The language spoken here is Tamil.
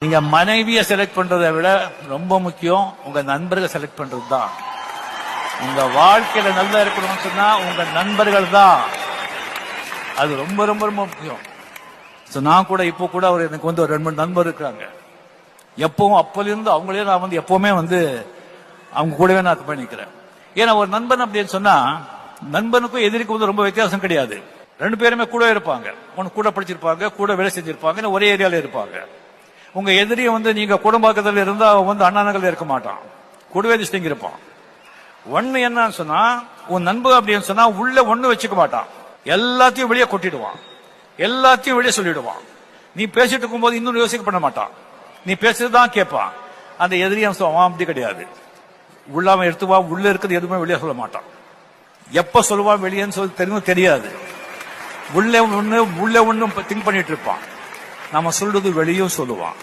நீங்க மனைவியை செலக்ட் பண்றதை விட ரொம்ப முக்கியம் உங்க நண்பர்களை செலக்ட் பண்றது தான். உங்க வாழ்க்கையில நல்லா இருக்கணும்னு சொன்னா உங்க நண்பர்கள் தான். அது ரொம்ப ரொம்ப ரொம்ப முக்கியம். நான் கூட இப்போ கூட எனக்கு ஒரு 2-3 நண்பர் இருக்காங்க. எப்பவும் அப்போலிருந்து அவங்களே நான் எப்பவுமே அவங்க கூடவே நான் பண்ணிக்கிறேன். ஏன்னா ஒரு நண்பன் அப்படின்னு சொன்னா நண்பனுக்கும் எதிரிக்கும் ரொம்ப வித்தியாசம் கிடையாது. 2 பேருமே கூட இருப்பாங்க. ஒன்னு கூட படிச்சிருப்பாங்க, கூட வேலை செஞ்சிருப்பாங்க, ஒரே ஏரியால இருப்பாங்க. உங்க எதிரியை நீங்க குடும்பத்தில் இருந்தா அண்ணாநகர்ல இருக்க மாட்டான், கூடவே திஸ்டிங் இருப்பான். ஒண்ணு என்னன்னு சொன்னா உன் நண்பன் அப்படின்னு சொன்னா உள்ள ஒண்ணு வச்சுக்க மாட்டான், எல்லாத்தையும் வெளியே கொட்டிடுவான், எல்லாத்தையும் வெளியே சொல்லிடுவான். நீ பேசிட்டு இருக்கும் போது இன்னொரு யோசிக்க பண்ண மாட்டான், நீ பேசுறதுதான் கேட்பான். அந்த எதிரியை அவன் அப்படி கிடையாது. உள்ளாம எடுத்துவா, உள்ள இருக்கிறது எதுவுமே வெளியே சொல்ல மாட்டான். எப்ப சொல்லுவான் வெளியேன்னு சொல்லி தெரியாது. உள்ள ஒண்ணு திங்க் பண்ணிட்டு இருப்பான். நம்ம சொல்றது வெளியும் சொல்லுவான்.